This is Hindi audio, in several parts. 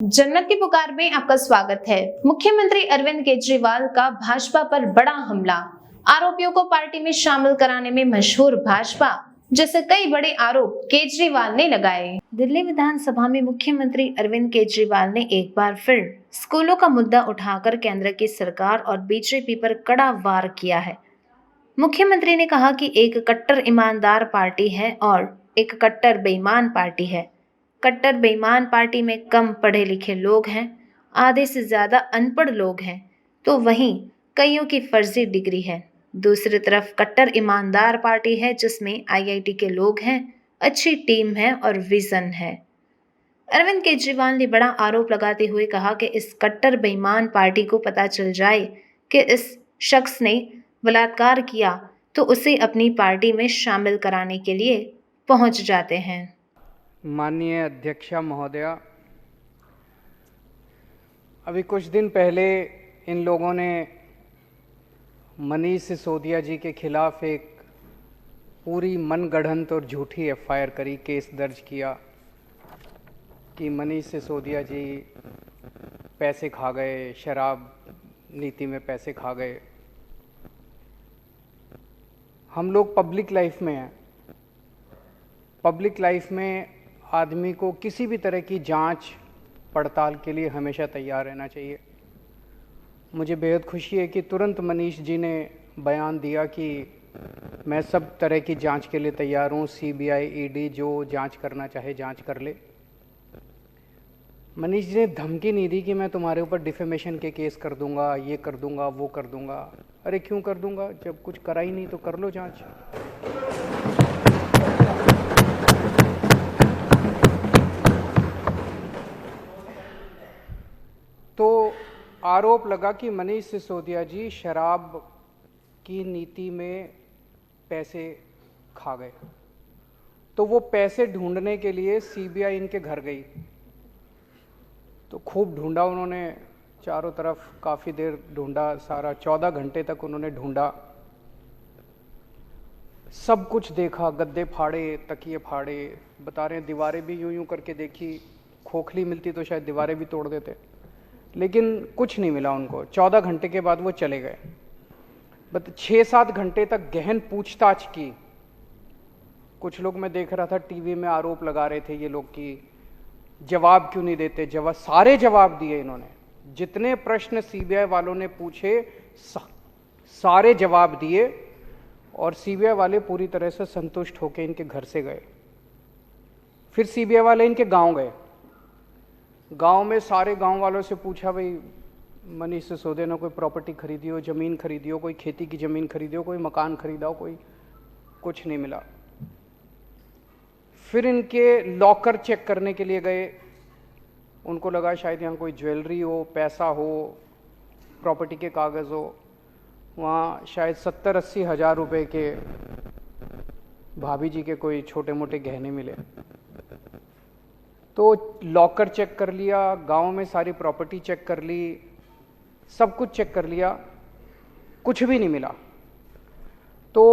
जन्नत की पुकार में आपका स्वागत है। मुख्यमंत्री अरविंद केजरीवाल का भाजपा पर बड़ा हमला। आरोपियों को पार्टी में शामिल कराने में मशहूर भाजपा जैसे कई बड़े आरोप केजरीवाल ने लगाए। दिल्ली विधानसभा में मुख्यमंत्री अरविंद केजरीवाल ने एक बार फिर स्कूलों का मुद्दा उठाकर केंद्र की सरकार और बीजेपी पर कड़ा वार किया है। मुख्यमंत्री ने कहा कि एक कट्टर ईमानदार पार्टी है और एक कट्टर बेईमान पार्टी है। कट्टर बेईमान पार्टी में कम पढ़े लिखे लोग हैं, आधे से ज्यादा अनपढ़ लोग हैं, तो वहीं कईयों की फर्जी डिग्री है। दूसरी तरफ कट्टर ईमानदार पार्टी है जिसमें आईआईटी के लोग हैं, अच्छी टीम है और विजन है। अरविंद केजरीवाल ने बड़ा आरोप लगाते हुए कहा कि इस कट्टर बेईमान पार्टी को पता चल जाए कि इस शख्स ने बलात्कार किया तो उसे अपनी पार्टी में शामिल कराने के लिए पहुंच जाते हैं। माननीय अध्यक्षा महोदया, अभी कुछ दिन पहले इन लोगों ने मनीष सिसोदिया जी के खिलाफ एक पूरी मनगढ़ंत और झूठी एफआईआर करी, केस दर्ज किया कि मनीष सिसोदिया जी पैसे खा गए, शराब नीति में पैसे खा गए। हम लोग पब्लिक लाइफ में हैं। पब्लिक लाइफ में आदमी को किसी भी तरह की जांच पड़ताल के लिए हमेशा तैयार रहना चाहिए। मुझे बेहद खुशी है कि तुरंत मनीष जी ने बयान दिया कि मैं सब तरह की जांच के लिए तैयार हूँ, सीबीआई, ईडी जो जांच करना चाहे जांच कर ले। मनीष जी ने धमकी नहीं दी कि मैं तुम्हारे ऊपर डिफेमेशन के केस कर दूंगा, ये कर दूंगा, वो कर दूंगा। अरे क्यों कर दूंगा, जब कुछ करा ही नहीं तो कर लो जांच। तो आरोप लगा कि मनीष सिसोदिया जी शराब की नीति में पैसे खा गए, तो वो पैसे ढूंढने के लिए सीबीआई इनके घर गई। तो खूब ढूंढा उन्होंने, चारों तरफ काफ़ी देर ढूंढा, सारा 14 घंटे तक उन्होंने ढूंढा, सब कुछ देखा, गद्दे फाड़े, तकिए फाड़े, बता रहे हैं दीवारें भी यूं यूं करके देखी, खोखली मिलती तो शायद दीवारें भी तोड़ देते, लेकिन कुछ नहीं मिला उनको। 14 घंटे के बाद वो चले गए। बट 6-7 घंटे तक गहन पूछताछ की। कुछ लोग मैं देख रहा था टीवी में आरोप लगा रहे थे ये लोग कि जवाब क्यों नहीं देते। जवाब सारे जवाब दिए इन्होंने, जितने प्रश्न सीबीआई वालों ने पूछे सारे जवाब दिए, और सीबीआई वाले पूरी तरह से संतुष्ट होकर इनके घर से गए। फिर सीबीआई वाले इनके गांव गए। गांव में सारे गांव वालों से पूछा, भाई मनीष सिसोदिया ने कोई प्रॉपर्टी खरीदी हो, ज़मीन खरीदी हो, कोई खेती की ज़मीन खरीदी हो, कोई मकान खरीदा हो, कोई कुछ नहीं मिला। फिर इनके लॉकर चेक करने के लिए गए। उनको लगा शायद यहाँ कोई ज्वेलरी हो, पैसा हो, प्रॉपर्टी के कागज़ हो। वहाँ शायद 70-80 हज़ार रुपये के भाभी जी के कोई छोटे मोटे गहने मिले। तो लॉकर चेक कर लिया, गांव में सारी प्रॉपर्टी चेक कर ली, सब कुछ चेक कर लिया, कुछ भी नहीं मिला। तो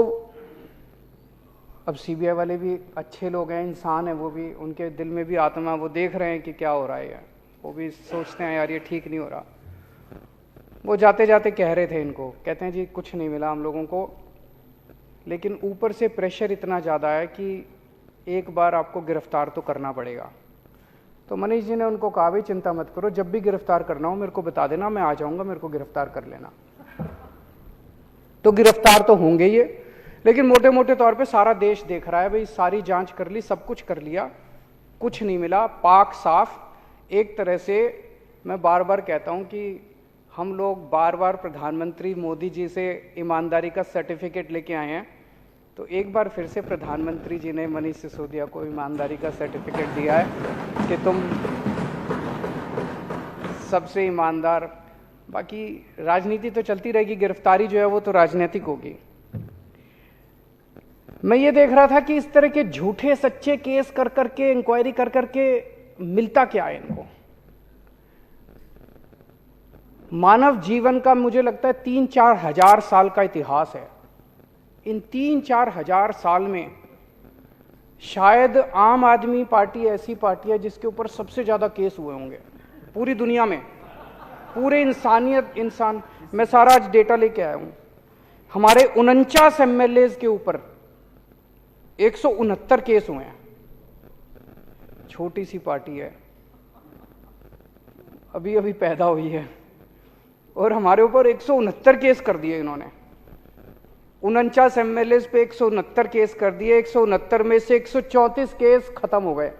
अब सीबीआई वाले भी अच्छे लोग हैं, इंसान है वो भी, उनके दिल में भी आत्मा, वो देख रहे हैं कि क्या हो रहा है। वो भी सोचते हैं यार ये ठीक नहीं हो रहा। वो जाते जाते कह रहे थे इनको, कहते हैं जी कुछ नहीं मिला हम लोगों को, लेकिन ऊपर से प्रेशर इतना ज़्यादा है कि एक बार आपको गिरफ्तार तो करना पड़ेगा। तो मनीष जी ने उनको कहा, भाई चिंता मत करो, जब भी गिरफ्तार करना हो मेरे को बता देना, मैं आ जाऊंगा, मेरे को गिरफ्तार कर लेना। तो गिरफ्तार तो होंगे ये, लेकिन मोटे मोटे तौर पे सारा देश देख रहा है, भाई सारी जांच कर ली, सब कुछ कर लिया, कुछ नहीं मिला, पाक साफ। एक तरह से मैं बार बार कहता हूं कि हम लोग बार बार प्रधानमंत्री मोदी जी से ईमानदारी का सर्टिफिकेट लेके आए हैं, तो एक बार फिर से प्रधानमंत्री जी ने मनीष सिसोदिया को ईमानदारी का सर्टिफिकेट दिया है कि तुम सबसे ईमानदार। बाकी राजनीति तो चलती रहेगी, गिरफ्तारी जो है वो तो राजनीतिक होगी। मैं ये देख रहा था कि इस तरह के झूठे सच्चे केस कर करके, इंक्वायरी कर करके मिलता क्या है इनको। मानव जीवन का मुझे लगता है 3-4 हजार साल का इतिहास है। इन 3-4 हजार साल में शायद आम आदमी पार्टी ऐसी पार्टी है जिसके ऊपर सबसे ज्यादा केस हुए होंगे। पूरी दुनिया में, पूरे इंसान, मैं सारा आज डेटा लेके आया हूं। हमारे 49 MLAs के ऊपर 169 केस हुए हैं। छोटी सी पार्टी है, अभी अभी पैदा हुई है, और हमारे ऊपर 169 केस कर दिए इन्होंने। 49 MLAs पे 169 केस कर दिए। 169 में से 134 केस खत्म हो गए,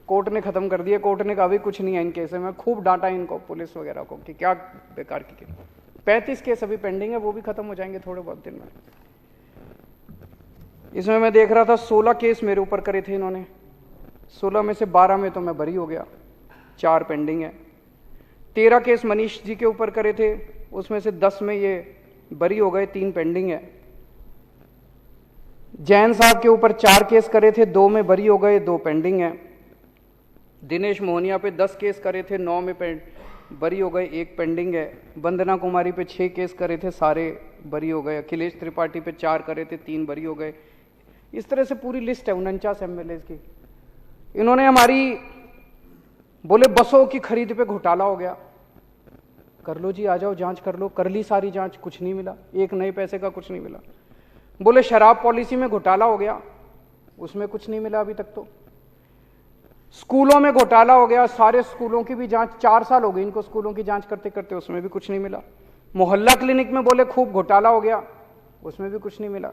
कोर्ट ने खत्म कर दिए। कोर्ट ने कहा भी कुछ नहीं है इन केस में। खूब डांटा इनको, पुलिस वगैरह को, कि क्या बेकार की। 35 केस अभी पेंडिंग है, वो भी खत्म हो जाएंगे थोड़े बहुत दिन में। इसमें मैं देख रहा था 16 केस मेरे ऊपर करे थे इन्होंने। 16 में से 12 में तो मैं बरी हो गया, 4 पेंडिंग है। 13 केस मनीष जी के ऊपर करे थे, उसमें से 10 में ये बरी हो गए, 3 पेंडिंग है। जैन साहब के ऊपर 4 केस करे थे, 2 में बरी हो गए, 2 पेंडिंग है। दिनेश मोहनिया पे 10 केस करे थे, 9 में बरी हो गए, 1 पेंडिंग है। वंदना कुमारी पे 6 केस करे थे, सारे बरी हो गए। अखिलेश त्रिपाठी पे 4 करे थे, 3 बरी हो गए। इस तरह से पूरी लिस्ट है 49 MLAs की। इन्होंने हमारी बोले बसों की खरीद पे घोटाला हो गया, कर लो जी, आ जाओ जांच कर लो। कर ली सारी जांच, कुछ नहीं मिला, एक नए पैसे का कुछ नहीं मिला। बोले शराब पॉलिसी में घोटाला हो गया, उसमें कुछ नहीं मिला अभी तक। तो स्कूलों में घोटाला हो गया, सारे स्कूलों की भी जांच, 4 साल हो गए इनको स्कूलों की जांच करते करते, उसमें भी कुछ नहीं मिला। मोहल्ला क्लिनिक में बोले खूब घोटाला हो गया, उसमें भी कुछ नहीं मिला।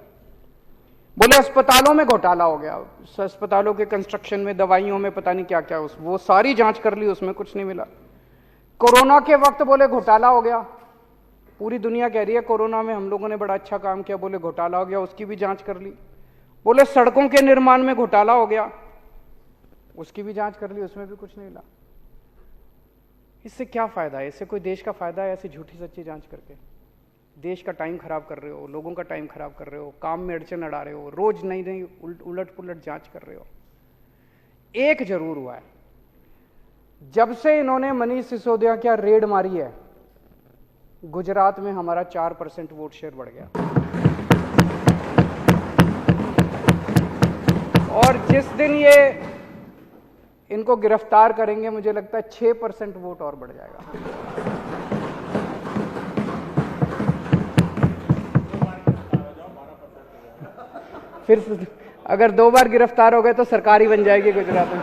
बोले अस्पतालों में घोटाला हो गया, अस्पतालों के कंस्ट्रक्शन में, दवाइयों में, पता नहीं क्या क्या, वो सारी जांच कर ली, उसमें कुछ नहीं मिला। कोरोना के वक्त बोले घोटाला हो गया, पूरी दुनिया कह रही है कोरोना में हम लोगों ने बड़ा अच्छा काम किया, बोले घोटाला हो गया, उसकी भी जांच कर ली। बोले सड़कों के निर्माण में घोटाला हो गया, उसकी भी जांच कर ली, उसमें भी कुछ नहीं मिला। इससे क्या फायदा है? इससे कोई देश का फायदा है ऐसी झूठी सच्ची जांच करके? देश का टाइम खराब कर रहे हो, लोगों का टाइम खराब कर रहे हो, काम में अड़चन अड़ा रहे हो, रोज नई नई उलट पुलट जांच कर रहे हो। एक जरूर हुआ है, जब से इन्होंने मनीष सिसोदिया क्या रेड मारी है, गुजरात में हमारा 4% वोट शेयर बढ़ गया। और जिस दिन ये इनको गिरफ्तार करेंगे, मुझे लगता है 6% वोट और बढ़ जाएगा। फिर अगर 2 बार गिरफ्तार हो गए तो सरकार ही बन जाएगी गुजरात में।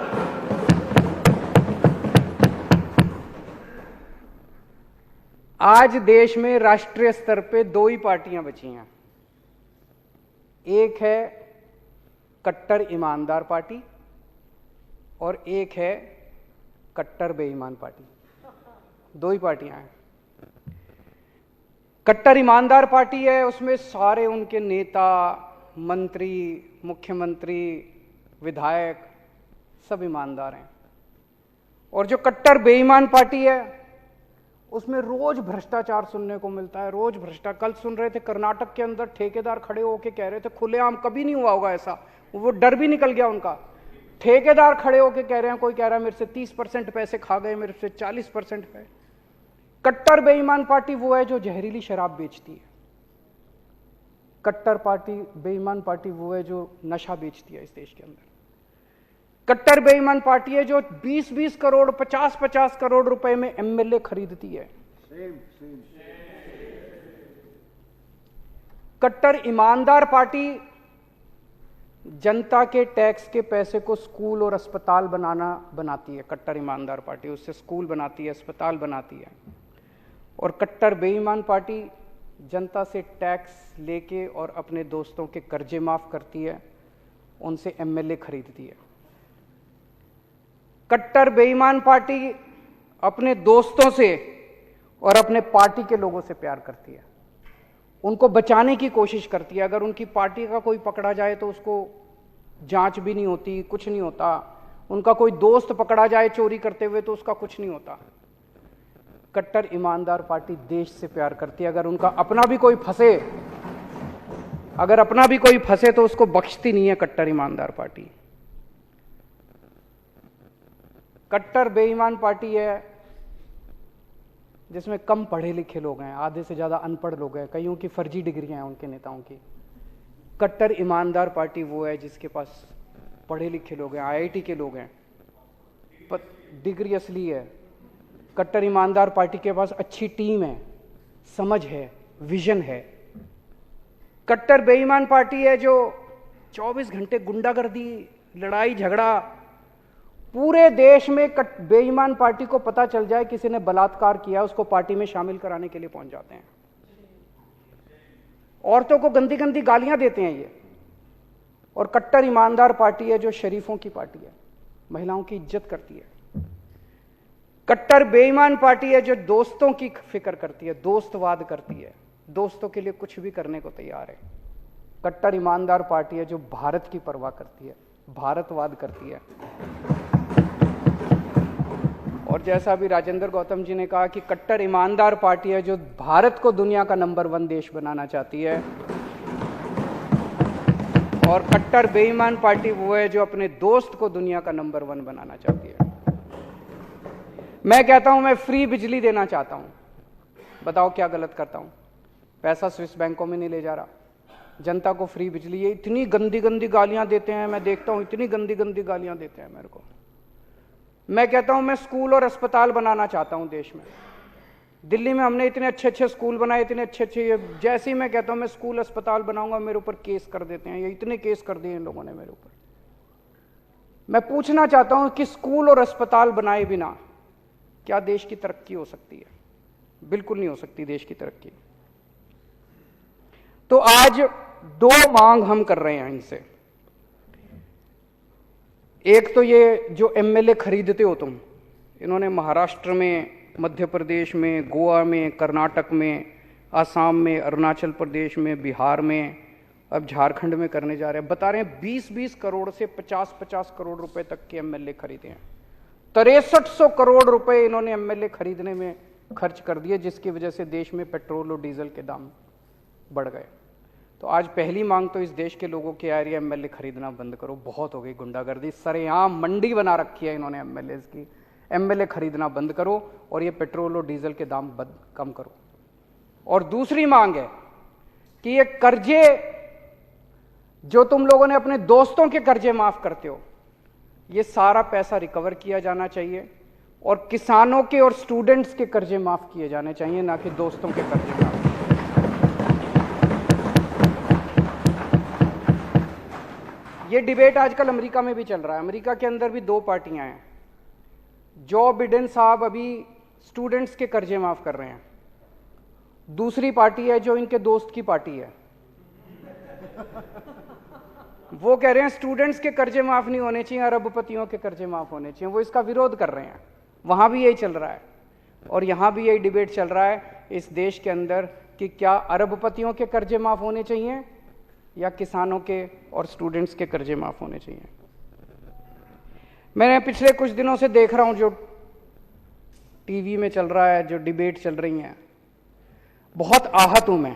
आज देश में राष्ट्रीय स्तर पे 2 ही पार्टियां बची हैं। एक है कट्टर ईमानदार पार्टी और एक है कट्टर बेईमान पार्टी। 2 ही पार्टियां हैं। कट्टर ईमानदार पार्टी है, उसमें सारे उनके नेता, मंत्री, मुख्यमंत्री, विधायक सब ईमानदार हैं। और जो कट्टर बेईमान पार्टी है, उसमें रोज भ्रष्टाचार सुनने को मिलता है, रोज भ्रष्टाचार। कल सुन रहे थे कर्नाटक के अंदर ठेकेदार खड़े होकर कह रहे थे, खुलेआम कभी नहीं हुआ होगा ऐसा, वो डर भी निकल गया उनका। ठेकेदार खड़े होकर कह रहे हैं, कोई कह रहा है मेरे से 30% पैसे खा गए, मेरे से 40% पे। कट्टर बेईमान पार्टी वो है जो जहरीली शराब बेचती है। कट्टर पार्टी बेईमान पार्टी वो है जो नशा बेचती है इस देश के अंदर। कट्टर बेईमान पार्टी है जो 20-20 करोड़, 50-50 करोड़ रुपए में MLA खरीदती है। कट्टर ईमानदार पार्टी जनता के टैक्स के पैसे को स्कूल और अस्पताल बनाती है। कट्टर ईमानदार पार्टी उससे स्कूल बनाती है, अस्पताल बनाती है। और कट्टर बेईमान पार्टी जनता से टैक्स लेके और अपने दोस्तों के कर्जे माफ करती है, उनसे MLA खरीदती है। कट्टर बेईमान पार्टी अपने दोस्तों से और अपने पार्टी के लोगों से प्यार करती है, उनको बचाने की कोशिश करती है। अगर उनकी पार्टी का कोई पकड़ा जाए तो उसको जांच भी नहीं होती, कुछ नहीं होता। उनका कोई दोस्त पकड़ा जाए चोरी करते हुए तो उसका कुछ नहीं होता। कट्टर ईमानदार पार्टी देश से प्यार करती है। अगर उनका अपना भी कोई फंसे तो उसको बख्शती नहीं है कट्टर ईमानदार पार्टी। कट्टर बेईमान पार्टी है जिसमें कम पढ़े लिखे लोग हैं, आधे से ज्यादा अनपढ़ लोग हैं, कईयों की फर्जी डिग्रियां हैं उनके नेताओं की। कट्टर ईमानदार पार्टी वो है जिसके पास पढ़े लिखे लोग हैं, IIT के लोग हैं, डिग्री असली है, कट्टर ईमानदार पार्टी के पास अच्छी टीम है, समझ है, विजन है। कट्टर बेईमान पार्टी है जो 24 घंटे गुंडागर्दी, लड़ाई झगड़ा, पूरे देश में बेईमान पार्टी को पता चल जाए किसी ने बलात्कार किया, उसको पार्टी में शामिल कराने के लिए पहुंच जाते हैं। औरतों को गंदी गंदी गालियां देते हैं ये। और कट्टर ईमानदार पार्टी है जो शरीफों की पार्टी है, महिलाओं की इज्जत करती है। कट्टर बेईमान पार्टी है जो दोस्तों की फिक्र करती है, दोस्तवाद करती है, दोस्तों के लिए कुछ भी करने को तैयार है। कट्टर ईमानदार पार्टी है जो भारत की परवाह करती है, भारतवाद करती है। और जैसा भी राजेंद्र गौतम जी ने कहा कि कट्टर ईमानदार पार्टी है जो भारत को दुनिया का नंबर 1 देश बनाना चाहती है। और कट्टर बेईमान पार्टी वो है जो अपने दोस्त को दुनिया का नंबर 1 बनाना चाहती है। मैं कहता हूं मैं फ्री बिजली देना चाहता हूं, बताओ क्या गलत करता हूं? पैसा स्विस बैंकों में नहीं ले जा रहा, जनता को फ्री बिजली। ये इतनी गंदी गंदी गालियां देते हैं, मैं देखता हूं इतनी गंदी गंदी गालियां देते हैं मेरे को। मैं कहता हूं मैं स्कूल और अस्पताल बनाना चाहता हूं देश में। दिल्ली में हमने इतने अच्छे अच्छे स्कूल बनाए, इतने अच्छे अच्छे, जैसे ही मैं कहता हूं मैं स्कूल अस्पताल बनाऊंगा, मेरे ऊपर केस कर देते हैं। ये इतने केस कर दिए इन लोगों ने मेरे ऊपर। मैं पूछना चाहता हूं कि स्कूल और अस्पताल बनाए बिना क्या देश की तरक्की हो सकती है? बिल्कुल नहीं हो सकती देश की तरक्की। तो आज 2 मांग हम कर रहे हैं इनसे। एक तो ये जो एमएलए खरीदते हो तुम, इन्होंने महाराष्ट्र में, मध्य प्रदेश में, गोवा में, कर्नाटक में, आसाम में, अरुणाचल प्रदेश में, बिहार में, अब झारखंड में करने जा रहे हैं। बता रहे हैं 20-20 करोड़ से 50-50 करोड़ रुपए तक के एमएलए खरीदे हैं। 6300 करोड़ रुपए इन्होंने एमएलए खरीदने में खर्च कर दिए, जिसकी वजह से देश में पेट्रोल और डीजल के दाम बढ़ गए। तो आज पहली मांग तो इस देश के लोगों की आ रही है, एमएलए खरीदना बंद करो, बहुत हो गई गुंडागर्दी, सरेआम मंडी बना रखी है इन्होंने एमएलए की। एमएलए खरीदना बंद करो और ये पेट्रोल और डीजल के दाम कम करो। और दूसरी मांग है कि ये कर्जे जो तुम लोगों ने अपने दोस्तों के कर्जे माफ करते हो, ये सारा पैसा रिकवर किया जाना चाहिए और किसानों के और स्टूडेंट्स के कर्जे माफ किए जाने चाहिए, ना कि दोस्तों के कर्जे माफ। ये डिबेट आजकल अमेरिका में भी चल रहा है। अमेरिका के अंदर भी 2 पार्टियां हैं। जो बिडेन साहब अभी स्टूडेंट्स के कर्जे माफ कर रहे हैं, दूसरी पार्टी है जो इनके दोस्त की पार्टी है, वो कह रहे हैं स्टूडेंट्स के कर्जे माफ नहीं होने चाहिए, अरबपतियों के कर्जे माफ होने चाहिए। वो इसका विरोध कर रहे हैं। वहां भी यही चल रहा है और यहां भी यही डिबेट चल रहा है इस देश के अंदर कि क्या अरबपतियों के कर्जे माफ होने चाहिए या किसानों के और स्टूडेंट्स के कर्जे माफ होने चाहिए। मैंने पिछले कुछ दिनों से देख रहा हूं जो टीवी में चल रहा है, जो डिबेट चल रही है, बहुत आहत हूं मैं।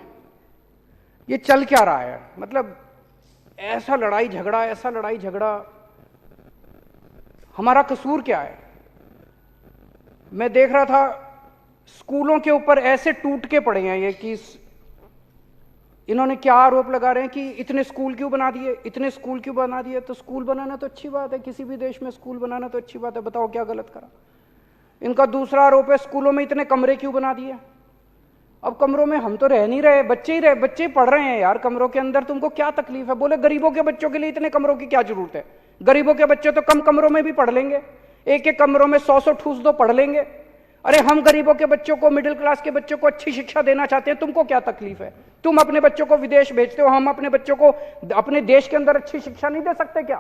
ये चल क्या रहा है? मतलब ऐसा लड़ाई झगड़ा, हमारा कसूर क्या है? मैं देख रहा था स्कूलों के ऊपर ऐसे टूट के पड़े हैं ये कि इन्होंने क्या आरोप लगा रहे हैं कि इतने स्कूल क्यों बना दिए, इतने स्कूल क्यों बना दिए। तो स्कूल बनाना तो अच्छी बात है, किसी भी देश में स्कूल बनाना तो अच्छी बात है, बताओ क्या गलत करा। इनका दूसरा आरोप है स्कूलों में इतने कमरे क्यों बना दिए। अब कमरों में हम तो रह नहीं रहे, बच्चे ही पढ़ रहे हैं यार कमरों के अंदर, तुमको क्या तकलीफ है। बोले गरीबों के बच्चों के लिए इतने कमरों की क्या जरूरत है, गरीबों के बच्चे तो कम कमरों में भी पढ़ लेंगे, एक एक कमरों में 100-100 ठूस दो, पढ़ लेंगे। अरे हम गरीबों के बच्चों को, मिडिल क्लास के बच्चों को अच्छी शिक्षा देना चाहते हैं, तुमको क्या तकलीफ है। तुम अपने बच्चों को विदेश भेजते हो, हम अपने बच्चों को अपने देश के अंदर अच्छी शिक्षा नहीं दे सकते क्या?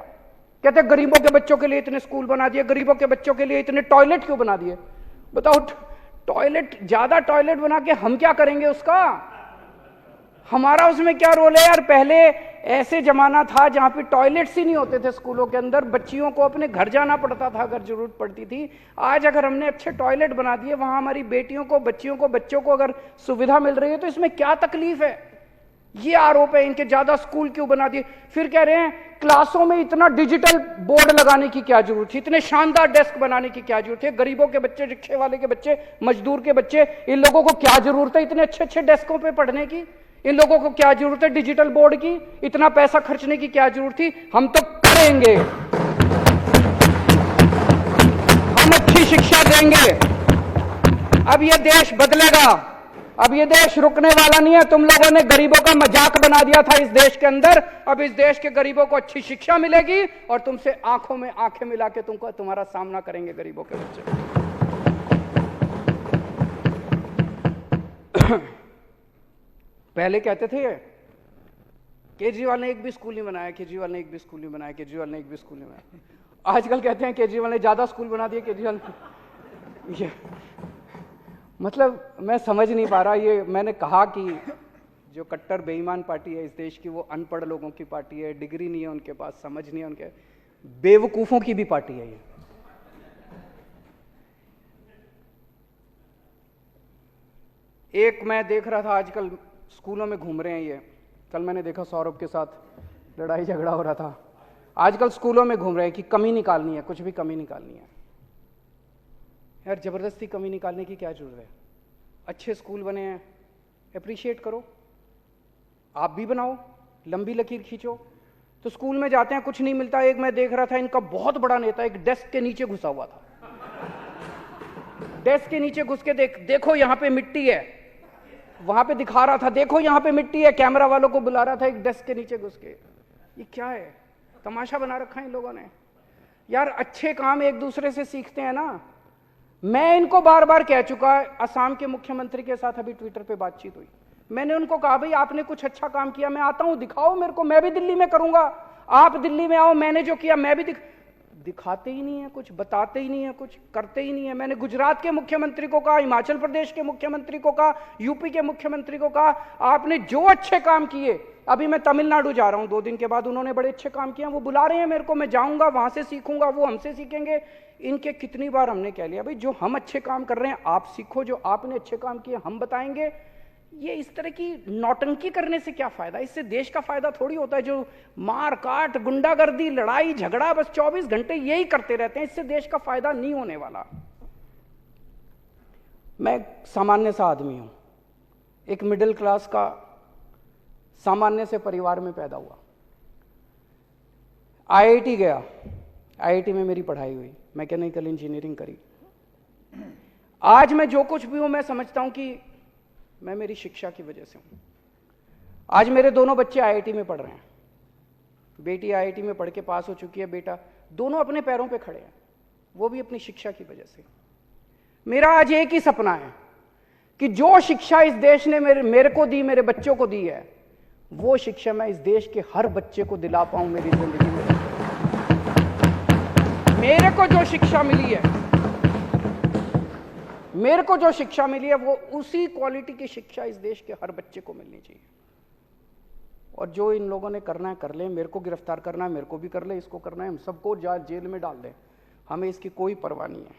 कहते गरीबों के बच्चों के लिए इतने स्कूल बना दिए, गरीबों के बच्चों के लिए इतने टॉयलेट क्यों बना दिए। बताओ, टॉयलेट, ज्यादा टॉयलेट बना के हम क्या करेंगे उसका, हमारा उसमें क्या रोल है यार। पहले ऐसे जमाना था जहां पे टॉयलेट्स ही नहीं होते थे स्कूलों के अंदर, बच्चियों को अपने घर जाना पड़ता था अगर जरूरत पड़ती थी। आज अगर हमने अच्छे टॉयलेट बना दिए, वहां हमारी बेटियों को, बच्चियों को, बच्चों को अगर सुविधा मिल रही है, तो इसमें क्या तकलीफ है। ये आरोप है इनके, ज्यादा स्कूल क्यों बना दिए। फिर कह रहे हैं क्लासों में इतना डिजिटल बोर्ड लगाने की क्या जरूरत थी, इतने शानदार डेस्क बनाने की क्या जरूरत है। गरीबों के बच्चे, रिक्शे वाले के बच्चे, मजदूर के बच्चे, इन लोगों को क्या जरूरत है इतने अच्छे अच्छे डेस्कों पे पढ़ने की। इन लोगों को क्या जरूरत है डिजिटल बोर्ड की, इतना पैसा खर्चने की क्या जरूरत थी। हम तो करेंगे, हम अच्छी शिक्षा देंगे, अब ये देश बदलेगा, अब ये देश रुकने वाला नहीं है। तुम लोगों ने गरीबों का मजाक बना दिया था इस देश के अंदर, अब इस देश के गरीबों को अच्छी शिक्षा मिलेगी और तुमसे आंखों में आंखें मिला के तुम्हारा सामना करेंगे गरीबों के बच्चे। पहले कहते थे केजरीवाल ने एक भी स्कूल नहीं बनाया, केजरीवाल ने एक भी स्कूल नहीं बनाया, केजरीवाल ने एक भी स्कूल नहीं बनाया। आजकल कहते हैं केजरीवाल ने ज्यादा स्कूल बना दिए, केजरीवाल ये मतलब मैं समझ नहीं पा रहा। ये मैंने कहा कि जो कट्टर बेईमान पार्टी है इस देश की, वो अनपढ़ लोगों की पार्टी है, डिग्री नहीं है उनके पास, समझ नहीं है उनके, बेवकूफों की भी पार्टी है ये। एक मैं देख रहा था आजकल स्कूलों में घूम रहे हैं ये, कल मैंने देखा सौरभ के साथ लड़ाई झगड़ा हो रहा था। आजकल स्कूलों में घूम रहे हैं कि कमी निकालनी है, कुछ भी कमी निकालनी है। यार जबरदस्ती कमी निकालने की क्या जरूरत है? अच्छे स्कूल बने हैं, अप्रिशिएट करो, आप भी बनाओ, लंबी लकीर खींचो। तो स्कूल में जाते हैं कुछ नहीं मिलता। एक मैं देख रहा था इनका बहुत बड़ा नेता एक डेस्क के नीचे घुसा हुआ था, डेस्क के नीचे घुस के देखो यहां पे मिट्टी है, वहां पे दिखा रहा था देखो यहां पे मिट्टी है, कैमरा वालों को बुला रहा था एक डेस्क के नीचे घुस के। ये क्या है? तमाशा बना रखा है इन लोगों ने। यार अच्छे काम एक दूसरे से सीखते हैं ना। मैं इनको बार बार कह चुका, असम के मुख्यमंत्री के साथ अभी ट्विटर पे बातचीत हुई, मैंने उनको कहा भाई आपने कुछ अच्छा काम किया, मैं आता हूं, दिखाओ मेरे को, मैं भी दिल्ली में करूंगा, आप दिल्ली में आओ, मैंने जो किया मैं भी दिखाते ही नहीं है कुछ, बताते ही नहीं है कुछ, करते ही नहीं है। मैंने गुजरात के मुख्यमंत्री को कहा, हिमाचल प्रदेश के मुख्यमंत्री को कहा, यूपी के मुख्यमंत्री को कहा, आपने जो अच्छे काम किए, अभी मैं तमिलनाडु जा रहा हूं 2 दिन के बाद, उन्होंने बड़े अच्छे काम किए, वो बुला रहे हैं मेरे को, मैं जाऊंगा वहां से सीखूंगा, वो हमसे सीखेंगे। इनके कितनी बार हमने कह लिया भाई जो हम अच्छे काम कर रहे हैं आप सीखो, जो आपने अच्छे काम किए हम बताएंगे। ये इस तरह की नौटंकी करने से क्या फायदा? इससे देश का फायदा थोड़ी होता है। जो मार काट, गुंडागर्दी, लड़ाई झगड़ा बस 24 घंटे यही करते रहते हैं, इससे देश का फायदा नहीं होने वाला। मैं सामान्य सा आदमी हूं, एक मिडिल क्लास का सामान्य से परिवार में पैदा हुआ, आईआईटी गया, आईआईटी में मेरी पढ़ाई हुई, मैकेनिकल इंजीनियरिंग करी। आज मैं जो कुछ भी हूं मैं समझता हूं कि मैं मेरी शिक्षा की वजह से हूं। आज मेरे दोनों बच्चे आईआईटी में पढ़ रहे हैं, बेटी आईआईटी में पढ़ के पास हो चुकी है, बेटा, दोनों अपने पैरों पे खड़े हैं, वो भी अपनी शिक्षा की वजह से। मेरा आज एक ही सपना है कि जो शिक्षा इस देश ने मेरे को दी, मेरे बच्चों को दी है, वो शिक्षा मैं इस देश के हर बच्चे को दिला पाऊं मेरी जिंदगी में। मेरे को जो शिक्षा मिली है, मेरे को जो शिक्षा मिली है, वो उसी क्वालिटी की शिक्षा इस देश के हर बच्चे को मिलनी चाहिए। और जो इन लोगों ने करना है कर ले, मेरे को गिरफ्तार करना है मेरे को भी कर ले, इसको करना है हम सबको जेल में डाल दें, हमें इसकी कोई परवाह नहीं है।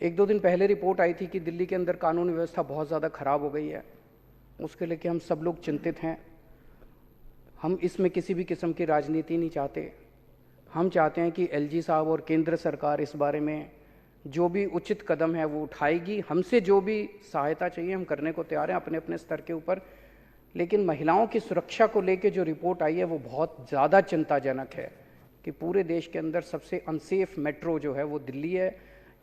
एक दो दिन पहले रिपोर्ट आई थी कि दिल्ली के अंदर कानून व्यवस्था बहुत ज़्यादा खराब हो गई है, उसके लेके हम सब लोग चिंतित हैं। हम इसमें किसी भी किस्म की राजनीति नहीं चाहते। हम चाहते हैं कि एलजी साहब और केंद्र सरकार इस बारे में जो भी उचित कदम है वो उठाएगी। हमसे जो भी सहायता चाहिए हम करने को तैयार हैं अपने अपने स्तर के ऊपर। लेकिन महिलाओं की सुरक्षा को लेके जो रिपोर्ट आई है वो बहुत ज़्यादा चिंताजनक है कि पूरे देश के अंदर सबसे अनसेफ मेट्रो जो है वो दिल्ली है।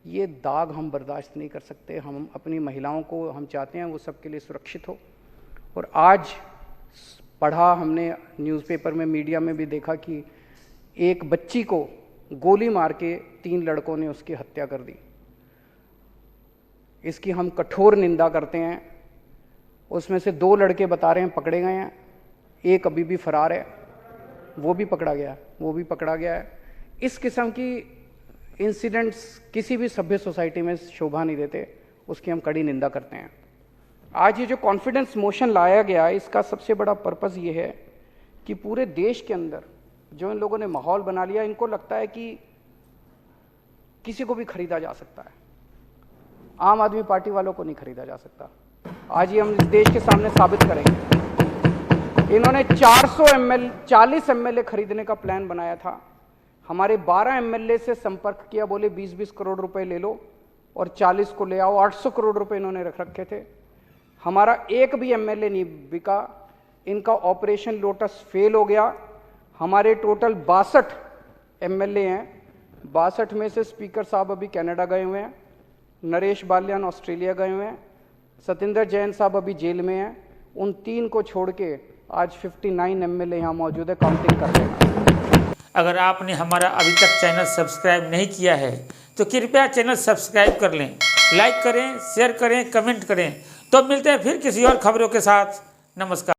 ये दाग हम बर्दाश्त नहीं कर सकते। हम अपनी महिलाओं को हम चाहते हैं वो सबके लिए सुरक्षित हो। और आज पढ़ा हमने न्यूज़पेपर में, मीडिया में भी देखा कि एक बच्ची को गोली मार के 3 लड़कों ने उसकी हत्या कर दी। इसकी हम कठोर निंदा करते हैं। उसमें से 2 लड़के बता रहे हैं पकड़े गए हैं, एक अभी भी फरार है, वो भी पकड़ा गया है। इस किस्म की इंसिडेंट्स किसी भी सभ्य सोसाइटी में शोभा नहीं देते, उसकी हम कड़ी निंदा करते हैं। आज ये जो कॉन्फिडेंस मोशन लाया गया, इसका सबसे बड़ा पर्पस ये है कि पूरे देश के अंदर जो इन लोगों ने माहौल बना लिया, इनको लगता है कि किसी को भी खरीदा जा सकता है, आम आदमी पार्टी वालों को नहीं खरीदा जा सकता। आज ये हम इस देश के सामने साबित करेंगे। इन्होंने 40 एमएलए खरीदने का प्लान बनाया था। हमारे 12 एमएलए से संपर्क किया, बोले 20-20 करोड़ रुपए ले लो और 40 को ले आओ। 800 करोड़ रुपए इन्होंने रख रखे थे। हमारा एक भी एमएलए नहीं बिका। इनका ऑपरेशन लोटस फेल हो गया। हमारे टोटल 62 एमएलए हैं 62 में से स्पीकर साहब अभी कनाडा गए हुए हैं, नरेश बाल्यान ऑस्ट्रेलिया गए हुए हैं, सतिंदर जैन साहब अभी जेल में हैं। उन 3 को छोड़ के आज 59 एमएलए यहाँ मौजूद है, काउंटिंग कर लेना। अगर आपने हमारा अभी तक चैनल सब्सक्राइब नहीं किया है तो कृपया चैनल सब्सक्राइब कर लें, लाइक करें, शेयर करें, कमेंट करें। तो मिलते हैं फिर किसी और खबरों के साथ। नमस्कार।